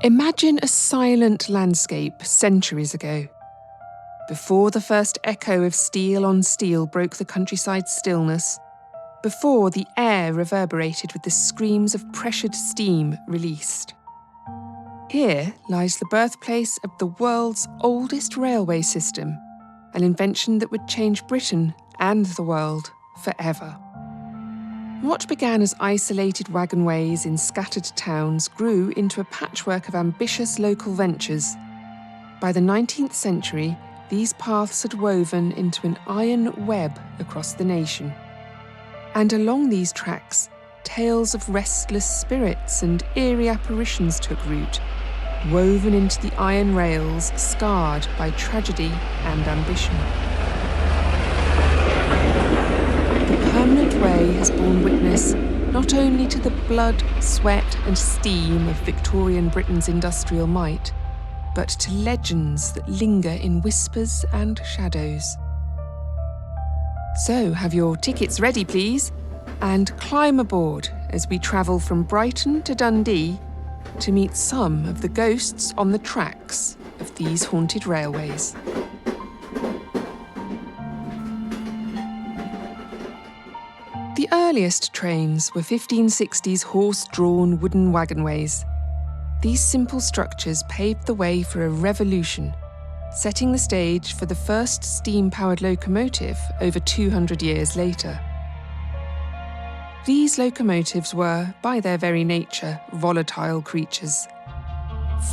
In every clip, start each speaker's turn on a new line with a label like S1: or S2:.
S1: Imagine a silent landscape centuries ago. Before the first echo of steel on steel broke the countryside's stillness, before the air reverberated with the screams of pressured steam released. Here lies the birthplace of the world's oldest railway system, an invention that would change Britain and the world forever. What began as isolated wagonways in scattered towns grew into a patchwork of ambitious local ventures. By the 19th century, these paths had woven into an iron web across the nation. And along these tracks, tales of restless spirits and eerie apparitions took root, woven into the iron rails scarred by tragedy and ambition. The permanent way has borne witness not only to the blood, sweat and steam of Victorian Britain's industrial might, but to legends that linger in whispers and shadows. So have your tickets ready, please, and climb aboard as we travel from Brighton to Dundee to meet some of the ghosts on the tracks of these haunted railways. The earliest trains were 1560s horse-drawn wooden wagonways. These simple structures paved the way for a revolution, setting the stage for the first steam-powered locomotive over 200 years later. These locomotives were, by their very nature, volatile creatures.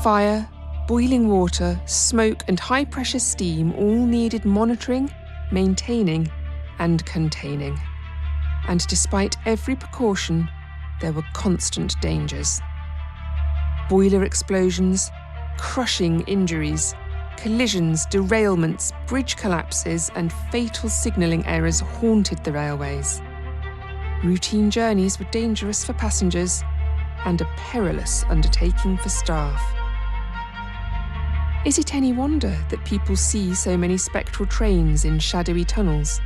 S1: Fire, boiling water, smoke and high-pressure steam all needed monitoring, maintaining and containing. And despite every precaution, there were constant dangers. Boiler explosions, crushing injuries, collisions, derailments, bridge collapses and fatal signalling errors haunted the railways. Routine journeys were dangerous for passengers and a perilous undertaking for staff. Is it any wonder that people see so many spectral trains in shadowy tunnels?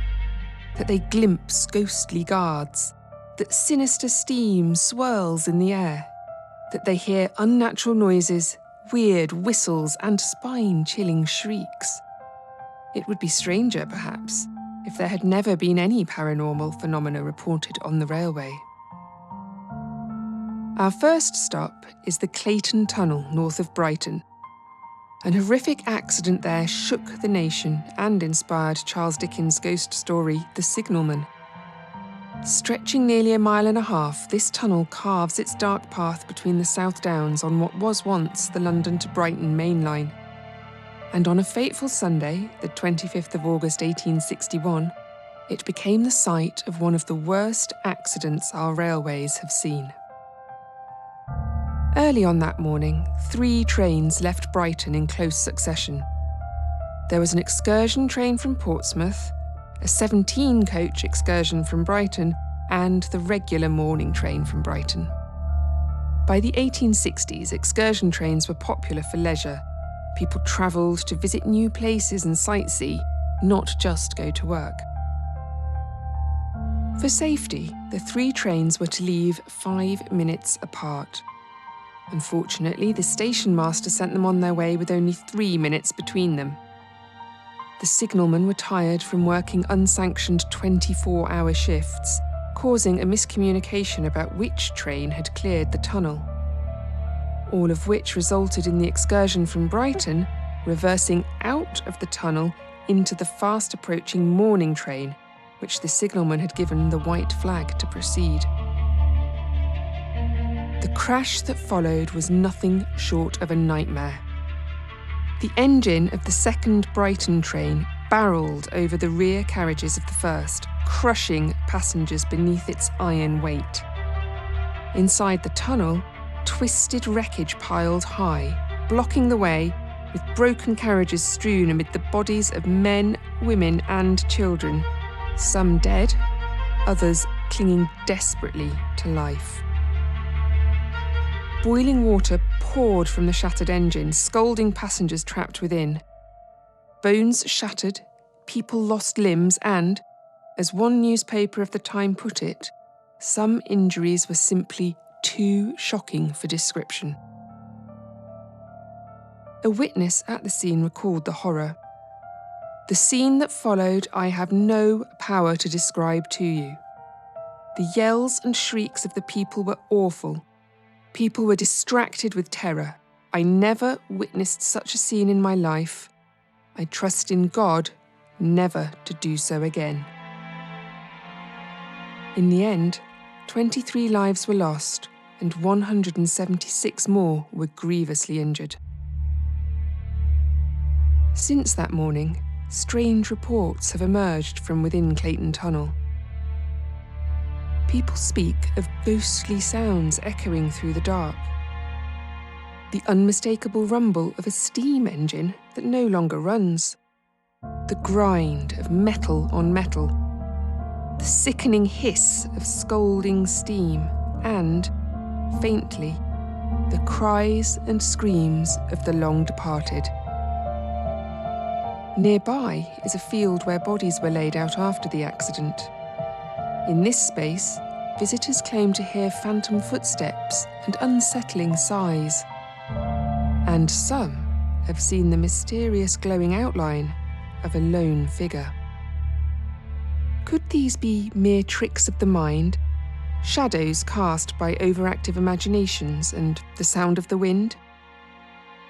S1: That they glimpse ghostly guards? That sinister steam swirls in the air? That they hear unnatural noises, weird whistles and spine-chilling shrieks? It would be stranger, perhaps, if there had never been any paranormal phenomena reported on the railway. Our first stop is the Clayton Tunnel north of Brighton. An horrific accident there shook the nation and inspired Charles Dickens' ghost story, The Signalman. Stretching nearly a mile and a half, this tunnel carves its dark path between the South Downs on what was once the London to Brighton main line. And on a fateful Sunday, the 25th of August 1861, it became the site of one of the worst accidents our railways have seen. Early on that morning, 3 trains left Brighton in close succession. There was an excursion train from Portsmouth, a 17-coach excursion from Brighton, and the regular morning train from Brighton. By the 1860s, excursion trains were popular for leisure. People travelled to visit new places and sightsee, not just go to work. For safety, the 3 trains were to leave 5 minutes apart. Unfortunately, the station master sent them on their way with only 3 minutes between them. The signalmen were tired from working unsanctioned 24-hour shifts, causing a miscommunication about which train had cleared the tunnel. All of which resulted in the excursion from Brighton reversing out of the tunnel into the fast-approaching morning train, which the signalman had given the white flag to proceed. The crash that followed was nothing short of a nightmare. The engine of the second Brighton train barrelled over the rear carriages of the first, crushing passengers beneath its iron weight. Inside the tunnel, twisted wreckage piled high, blocking the way, with broken carriages strewn amid the bodies of men, women and children, some dead, others clinging desperately to life. Boiling water poured from the shattered engine, scalding passengers trapped within. Bones shattered, people lost limbs and, as one newspaper of the time put it, some injuries were simply too shocking for description. A witness at the scene recalled the horror. "The scene that followed I have no power to describe to you. The yells and shrieks of the people were awful. People were distracted with terror. I never witnessed such a scene in my life. I trust in God never to do so again." In the end, 23 lives were lost and 176 more were grievously injured. Since that morning, strange reports have emerged from within Clayton Tunnel. People speak of ghostly sounds echoing through the dark. The unmistakable rumble of a steam engine that no longer runs. The grind of metal on metal. The sickening hiss of scalding steam and, faintly, the cries and screams of the long departed. Nearby is a field where bodies were laid out after the accident. In this space, visitors claim to hear phantom footsteps and unsettling sighs. And some have seen the mysterious glowing outline of a lone figure. Could these be mere tricks of the mind, shadows cast by overactive imaginations and the sound of the wind?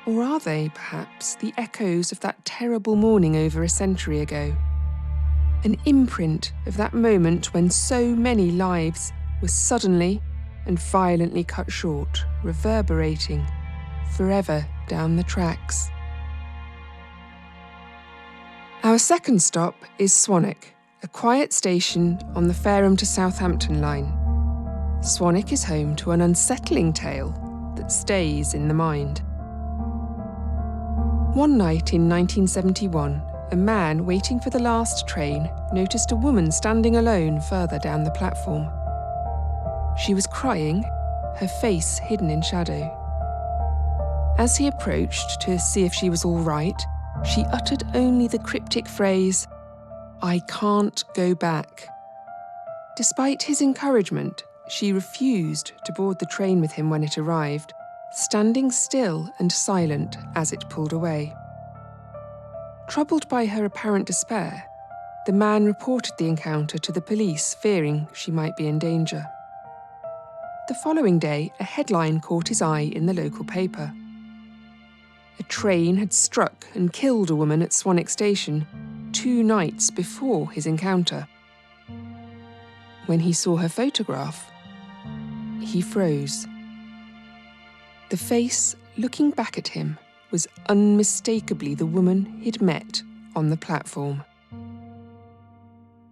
S1: Or are they, perhaps, the echoes of that terrible morning over a century ago? An imprint of that moment when so many lives were suddenly and violently cut short, reverberating forever down the tracks. Our second stop is Swanwick, a quiet station on the Fareham to Southampton line. Swanwick is home to an unsettling tale that stays in the mind. One night in 1971, a man waiting for the last train noticed a woman standing alone further down the platform. She was crying, her face hidden in shadow. As he approached to see if she was all right, she uttered only the cryptic phrase, "I can't go back." Despite his encouragement, she refused to board the train with him when it arrived, standing still and silent as it pulled away. Troubled by her apparent despair, the man reported the encounter to the police, fearing she might be in danger. The following day, a headline caught his eye in the local paper. A train had struck and killed a woman at Swanwick Station 2 nights before his encounter. When he saw her photograph, he froze. The face looking back at him was unmistakably the woman he'd met on the platform.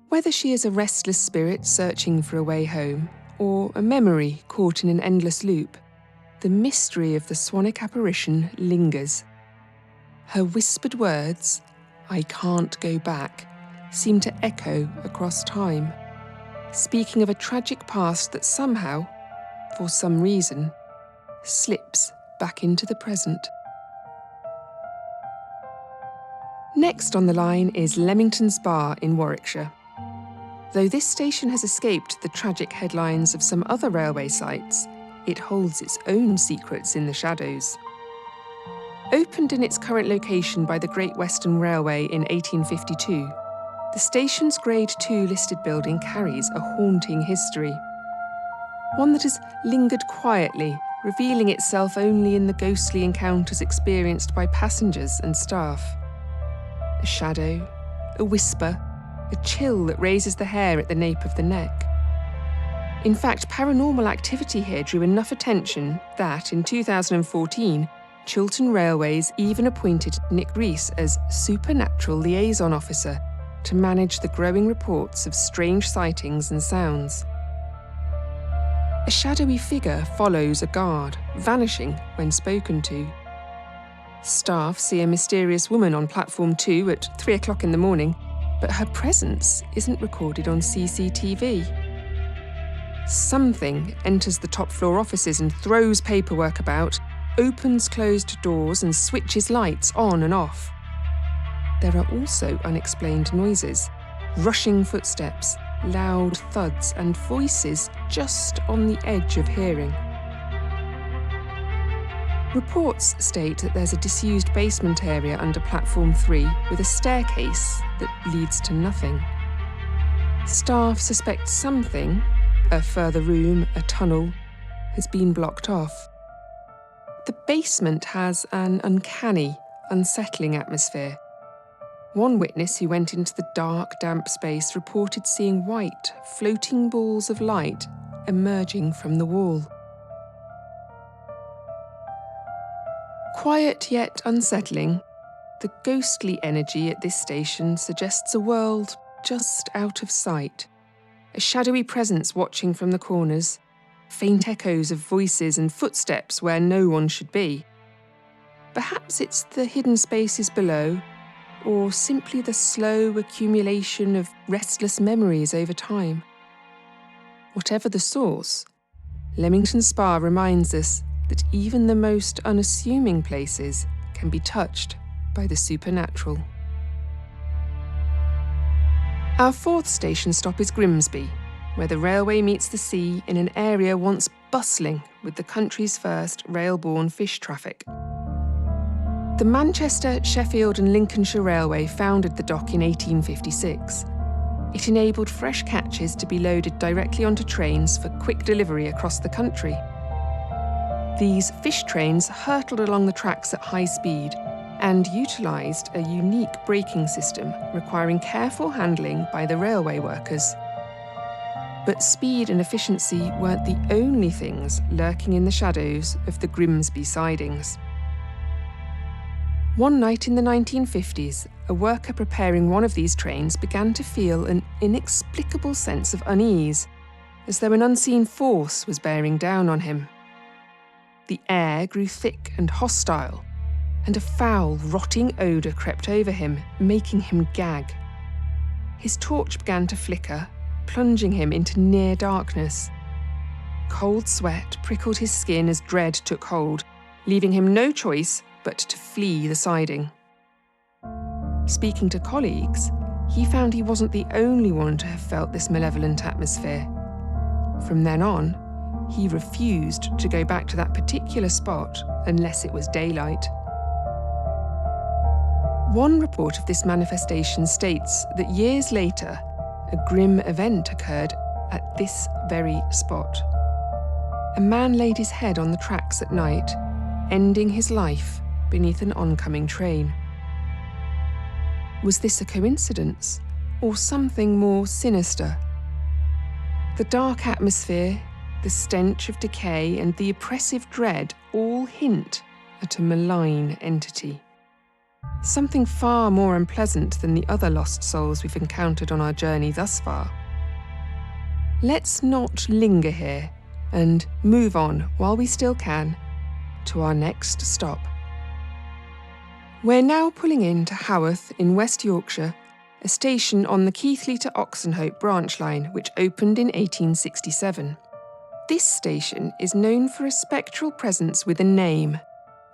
S1: Whether she is a restless spirit searching for a way home, or a memory caught in an endless loop, the mystery of the Swanwick apparition lingers. Her whispered words, "I can't go back," seem to echo across time, speaking of a tragic past that somehow, for some reason, slips back into the present. Next on the line is Leamington Spa in Warwickshire. Though this station has escaped the tragic headlines of some other railway sites, it holds its own secrets in the shadows. Opened in its current location by the Great Western Railway in 1852, the station's Grade 2 listed building carries a haunting history. One that has lingered quietly, revealing itself only in the ghostly encounters experienced by passengers and staff. A shadow, a whisper, a chill that raises the hair at the nape of the neck. In fact, paranormal activity here drew enough attention that, in 2014, Chiltern Railways even appointed Nick Rees as Supernatural Liaison Officer to manage the growing reports of strange sightings and sounds. A shadowy figure follows a guard, vanishing when spoken to. Staff see a mysterious woman on platform 2 at 3 o'clock in the morning, but her presence isn't recorded on CCTV. Something enters the top floor offices and throws paperwork about, opens closed doors and switches lights on and off. There are also unexplained noises, rushing footsteps, loud thuds and voices just on the edge of hearing. Reports state that there's a disused basement area under platform 3 with a staircase that leads to nothing. Staff suspect something, a further room, a tunnel, has been blocked off. The basement has an uncanny, unsettling atmosphere. One witness who went into the dark, damp space reported seeing white, floating balls of light emerging from the wall. Quiet yet unsettling, the ghostly energy at this station suggests a world just out of sight. A shadowy presence watching from the corners, faint echoes of voices and footsteps where no one should be. Perhaps it's the hidden spaces below, or simply the slow accumulation of restless memories over time. Whatever the source, Leamington Spa reminds us that even the most unassuming places can be touched by the supernatural. Our fourth station stop is Grimsby, where the railway meets the sea in an area once bustling with the country's first rail-borne fish traffic. The Manchester, Sheffield and Lincolnshire Railway founded the dock in 1856. It enabled fresh catches to be loaded directly onto trains for quick delivery across the country. These fish trains hurtled along the tracks at high speed and utilised a unique braking system requiring careful handling by the railway workers. But speed and efficiency weren't the only things lurking in the shadows of the Grimsby sidings. One night in the 1950s, a worker preparing one of these trains began to feel an inexplicable sense of unease, as though an unseen force was bearing down on him. The air grew thick and hostile, and a foul, rotting odour crept over him, making him gag. His torch began to flicker, plunging him into near darkness. Cold sweat prickled his skin as dread took hold, leaving him no choice but to flee the siding. Speaking to colleagues, he found he wasn't the only one to have felt this malevolent atmosphere. From then on, he refused to go back to that particular spot unless it was daylight. One report of this manifestation states that years later, a grim event occurred at this very spot. A man laid his head on the tracks at night, ending his life beneath an oncoming train. Was this a coincidence, or something more sinister? The dark atmosphere, the stench of decay, and the oppressive dread all hint at a malign entity. Something far more unpleasant than the other lost souls we've encountered on our journey thus far. Let's not linger here and move on while we still can to our next stop. We're now pulling into Haworth in West Yorkshire, a station on the Keighley to Oxenhope branch line which opened in 1867. This station is known for a spectral presence with a name,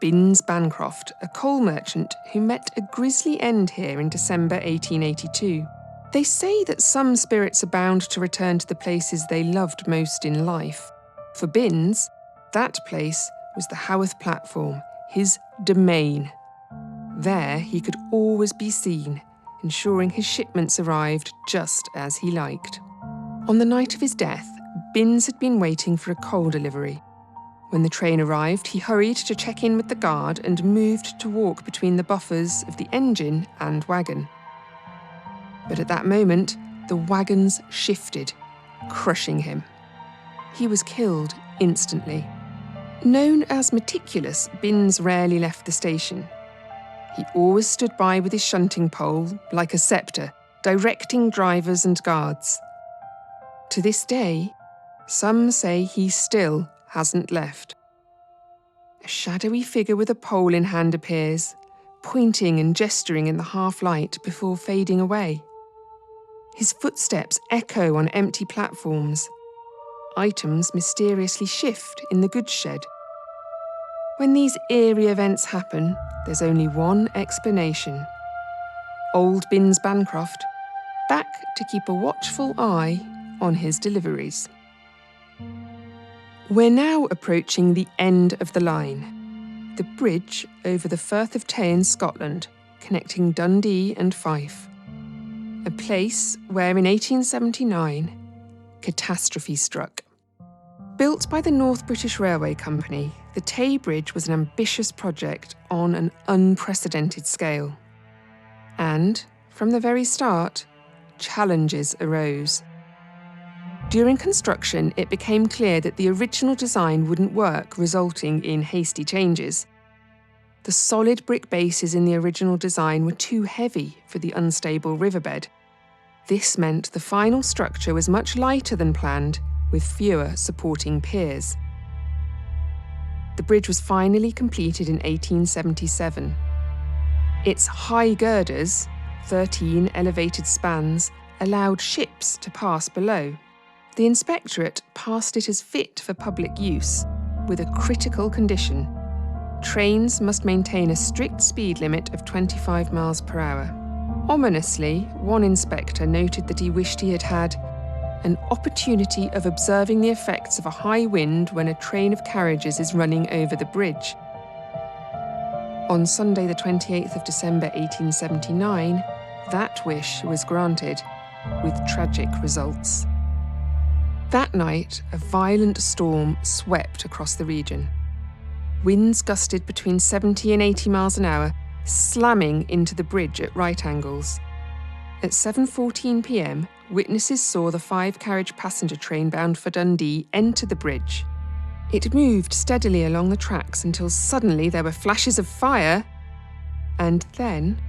S1: Binns Bancroft, a coal merchant who met a grisly end here in December 1882. They say that some spirits are bound to return to the places they loved most in life. For Binns, that place was the Haworth platform, his domain. There he could always be seen, ensuring his shipments arrived just as he liked. On the night of his death, Binns had been waiting for a coal delivery. When the train arrived, he hurried to check in with the guard and moved to walk between the buffers of the engine and wagon. But at that moment, the wagons shifted, crushing him. He was killed instantly. Known as meticulous, Binns rarely left the station. He always stood by with his shunting pole, like a sceptre, directing drivers and guards. To this day, some say he still hasn't left. A shadowy figure with a pole in hand appears, pointing and gesturing in the half-light before fading away. His footsteps echo on empty platforms. Items mysteriously shift in the goods shed. When these eerie events happen, there's only one explanation. Old Binns Bancroft, back to keep a watchful eye on his deliveries. We're now approaching the end of the line. the bridge over the Firth of Tay in Scotland, connecting Dundee and Fife. A place where in 1879, catastrophe struck. Built by the North British Railway Company, the Tay Bridge was an ambitious project on an unprecedented scale. And, from the very start, challenges arose. During construction, it became clear that the original design wouldn't work, resulting in hasty changes. The solid brick bases in the original design were too heavy for the unstable riverbed. This meant the final structure was much lighter than planned, with fewer supporting piers. The bridge was finally completed in 1877. Its high girders, 13 elevated spans, allowed ships to pass below. The inspectorate passed it as fit for public use, with a critical condition. Trains must maintain a strict speed limit of 25 miles per hour. Ominously, one inspector noted that he wished he had had an opportunity of observing the effects of a high wind when a train of carriages is running over the bridge. On Sunday the 28th of December 1879, that wish was granted, with tragic results. That night, a violent storm swept across the region. Winds gusted between 70 and 80 miles an hour, slamming into the bridge at right angles. At 7:14 p.m, witnesses saw the 5-carriage passenger train bound for Dundee enter the bridge. It moved steadily along the tracks until suddenly there were flashes of fire, and then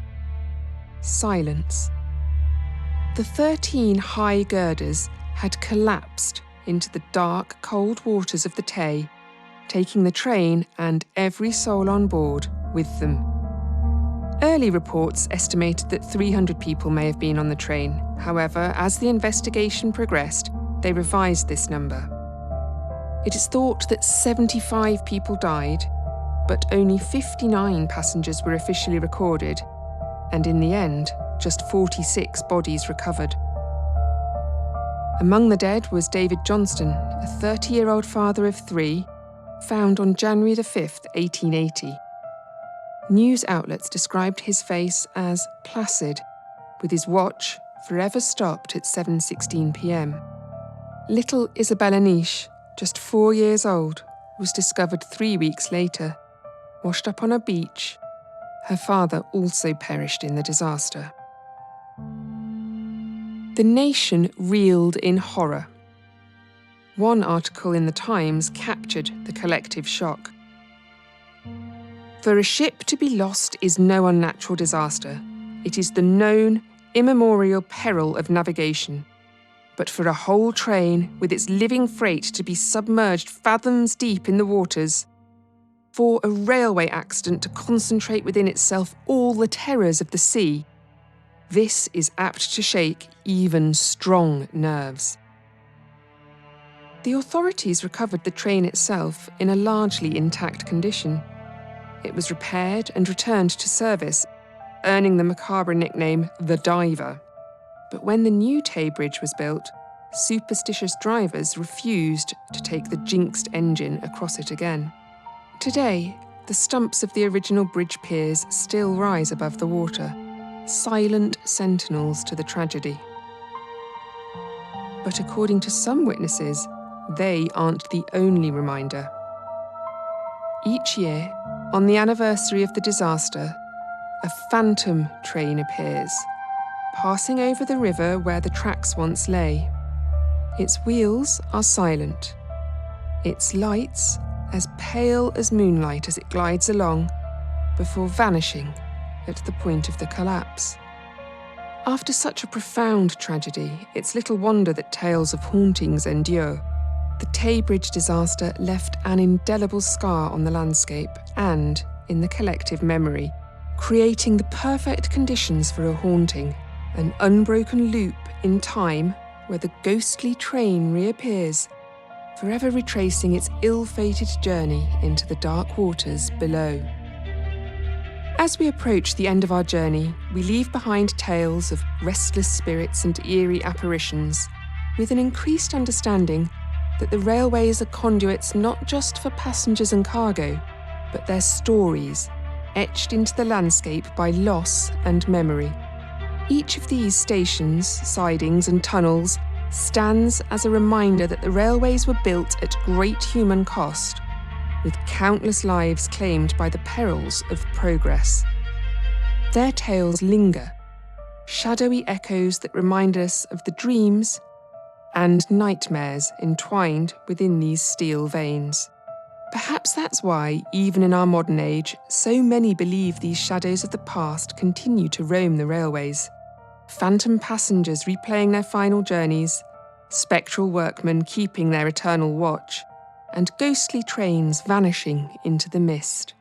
S1: silence. The 13 high girders had collapsed into the dark, cold waters of the Tay, taking the train and every soul on board with them. Early reports estimated that 300 people may have been on the train. However, as the investigation progressed, they revised this number. It is thought that 75 people died, but only 59 passengers were officially recorded, and in the end, just 46 bodies recovered. Among the dead was David Johnston, a 30-year-old father of 3, found on January the 5th, 1880. News outlets described his face as placid, with his watch forever stopped at 7:16 p.m. Little Isabella Niche, just 4 years old, was discovered 3 weeks later, washed up on a beach. Her father also perished in the disaster. The nation reeled in horror. One article in the Times captured the collective shock. For a ship to be lost is no unnatural disaster. It is the known, immemorial peril of navigation. But for a whole train with its living freight to be submerged fathoms deep in the waters, for a railway accident to concentrate within itself all the terrors of the sea, this is apt to shake even strong nerves. The authorities recovered the train itself in a largely intact condition. It was repaired and returned to service, earning the macabre nickname the Diver. But when the new Tay Bridge was built, superstitious drivers refused to take the jinxed engine across it again. Today, the stumps of the original bridge piers still rise above the water, silent sentinels to the tragedy. But according to some witnesses, they aren't the only reminder. Each year, on the anniversary of the disaster, a phantom train appears, passing over the river where the tracks once lay. Its wheels are silent, its lights as pale as moonlight as it glides along, before vanishing at the point of the collapse. After such a profound tragedy, it's little wonder that tales of hauntings endure. The Tay Bridge disaster left an indelible scar on the landscape and in the collective memory, creating the perfect conditions for a haunting, an unbroken loop in time where the ghostly train reappears, forever retracing its ill-fated journey into the dark waters below. As we approach the end of our journey, we leave behind tales of restless spirits and eerie apparitions, with an increased understanding that the railways are conduits not just for passengers and cargo, but they're stories, etched into the landscape by loss and memory. Each of these stations, sidings and tunnels stands as a reminder that the railways were built at great human cost, with countless lives claimed by the perils of progress. Their tales linger, shadowy echoes that remind us of the dreams and nightmares entwined within these steel veins. Perhaps that's why, even in our modern age, so many believe these shadows of the past continue to roam the railways. Phantom passengers replaying their final journeys, spectral workmen keeping their eternal watch, and ghostly trains vanishing into the mist.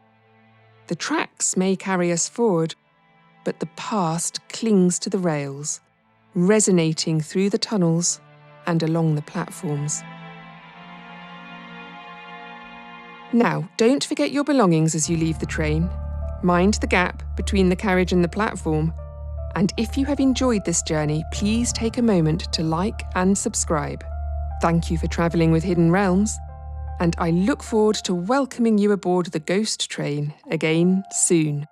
S1: The tracks may carry us forward, but the past clings to the rails, resonating through the tunnels and along the platforms. Now, don't forget your belongings as you leave the train. Mind the gap between the carriage and the platform. And if you have enjoyed this journey, please take a moment to like and subscribe. Thank you for travelling with Hidden Realms, and I look forward to welcoming you aboard the Ghost Train again soon.